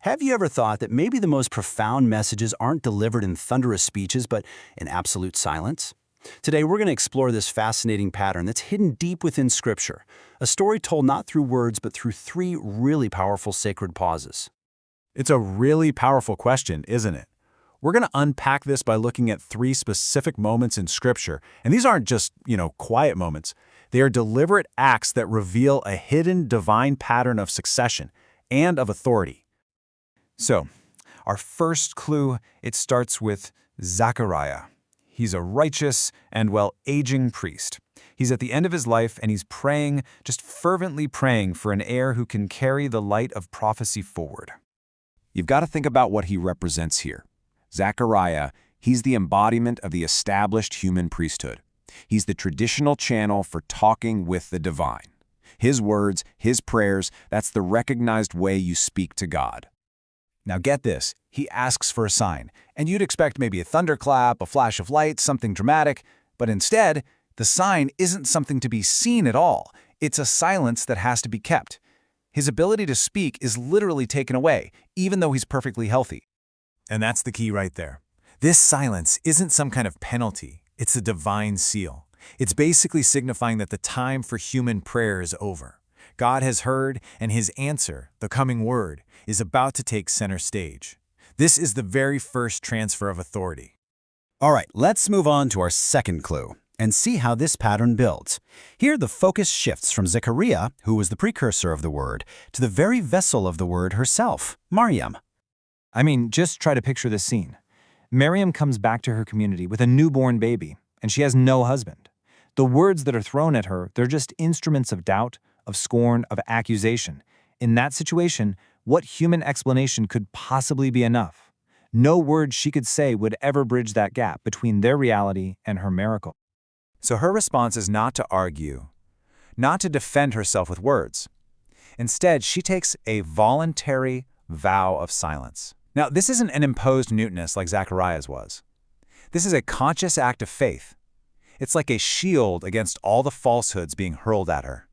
Have you ever thought that maybe the most profound messages aren't delivered in thunderous speeches, but in absolute silence? Today, we're going to explore this fascinating pattern that's hidden deep within Scripture, a story told not through words, but through three really powerful sacred pauses. It's a really powerful question, isn't it? We're going to unpack this by looking at three specific moments in Scripture, and these aren't just, quiet moments. They are deliberate acts that reveal a hidden divine pattern of succession and of authority. So, our first clue, it starts with Zechariah. He's a righteous and, aging priest. He's at the end of his life and he's praying, just fervently praying for an heir who can carry the light of prophecy forward. You've got to think about what he represents here. Zechariah, he's the embodiment of the established human priesthood. He's the traditional channel for talking with the divine. His words, his prayers, that's the recognized way you speak to God. Now get this, he asks for a sign, and you'd expect maybe a thunderclap, a flash of light, something dramatic, but instead, the sign isn't something to be seen at all. It's a silence that has to be kept. His ability to speak is literally taken away, even though he's perfectly healthy. And that's the key right there. This silence isn't some kind of penalty, it's a divine seal. It's basically signifying that the time for human prayer is over. God has heard, and his answer, the coming word, is about to take center stage. This is the very first transfer of authority. All right, let's move on to our second clue and see how this pattern builds. Here, the focus shifts from Zechariah, who was the precursor of the word, to the very vessel of the word herself, Miriam. Just try to picture this scene. Miriam comes back to her community with a newborn baby, and she has no husband. The words that are thrown at her, they're just instruments of doubt, of scorn, of accusation. In that situation, what human explanation could possibly be enough? No words she could say would ever bridge that gap between their reality and her miracle. So her response is not to argue, not to defend herself with words. Instead, she takes a voluntary vow of silence. Now, this isn't an imposed muteness like Zechariah's was. This is a conscious act of faith. It's like a shield against all the falsehoods being hurled at her.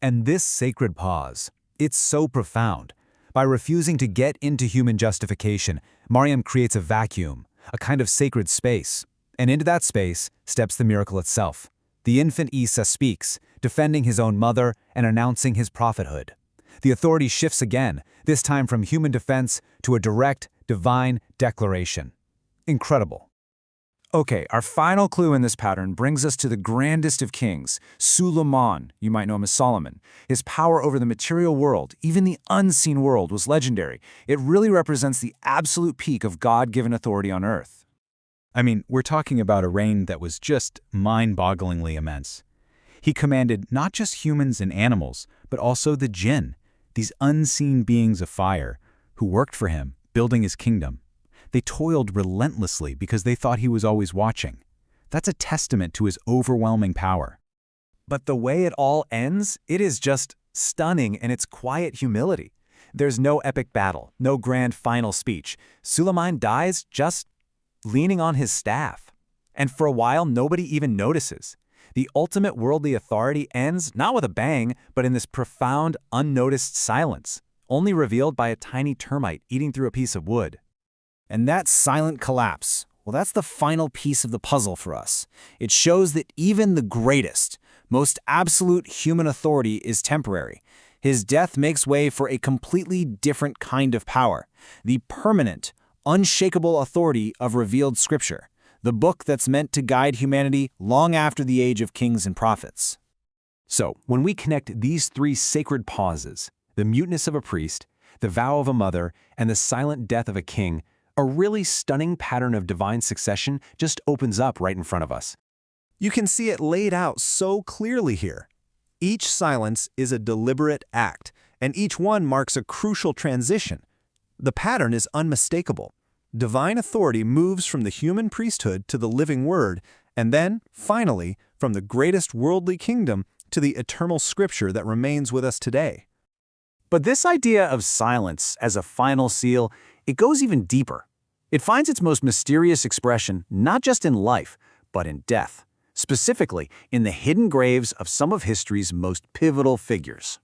And this sacred pause, it's so profound. By refusing to get into human justification, Miriam creates a vacuum, a kind of sacred space. And into that space steps the miracle itself. The infant Isa speaks, defending his own mother and announcing his prophethood. The authority shifts again, this time from human defense to a direct, divine declaration. Incredible. Okay, our final clue in this pattern brings us to the grandest of kings, Suleiman. You might know him as Solomon. His power over the material world, even the unseen world, was legendary. It really represents the absolute peak of God-given authority on earth. We're talking about a reign that was just mind-bogglingly immense. He commanded not just humans and animals, but also the jinn, these unseen beings of fire, who worked for him, building his kingdom. They toiled relentlessly because they thought he was always watching. That's a testament to his overwhelming power. But the way it all ends, it is just stunning in its quiet humility. There's no epic battle, no grand final speech. Suleiman dies just leaning on his staff. And for a while, nobody even notices. The ultimate worldly authority ends not with a bang, but in this profound, unnoticed silence, only revealed by a tiny termite eating through a piece of wood. And that silent collapse, that's the final piece of the puzzle for us. It shows that even the greatest, most absolute human authority is temporary. His death makes way for a completely different kind of power, the permanent, unshakable authority of revealed Scripture, the book that's meant to guide humanity long after the age of kings and prophets. So, when we connect these three sacred pauses, the muteness of a priest, the vow of a mother, and the silent death of a king, a really stunning pattern of divine succession just opens up right in front of us. You can see it laid out so clearly here. Each silence is a deliberate act, and each one marks a crucial transition. The pattern is unmistakable. Divine authority moves from the human priesthood to the living word, and then, finally, from the greatest worldly kingdom to the eternal Scripture that remains with us today. But this idea of silence as a final seal, it goes even deeper. It finds its most mysterious expression not just in life, but in death, specifically in the hidden graves of some of history's most pivotal figures.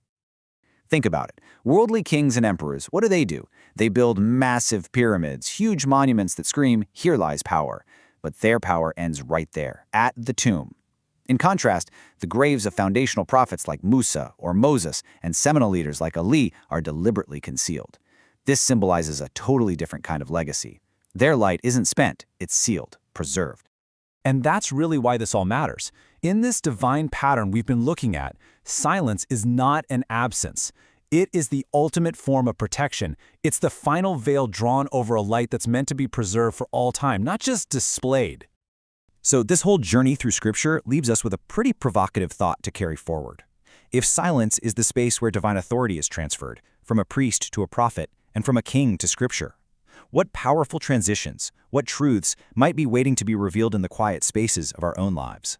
Think about it. Worldly kings and emperors, what do? They build massive pyramids, huge monuments that scream, "Here lies power." But their power ends right there, at the tomb. In contrast, the graves of foundational prophets like Musa or Moses and seminal leaders like Ali are deliberately concealed. This symbolizes a totally different kind of legacy. Their light isn't spent, it's sealed, preserved. And that's really why this all matters. In this divine pattern we've been looking at, silence is not an absence. It is the ultimate form of protection. It's the final veil drawn over a light that's meant to be preserved for all time, not just displayed. So this whole journey through Scripture leaves us with a pretty provocative thought to carry forward. If silence is the space where divine authority is transferred, from a priest to a prophet, and from a king to Scripture, what powerful transitions, what truths might be waiting to be revealed in the quiet spaces of our own lives?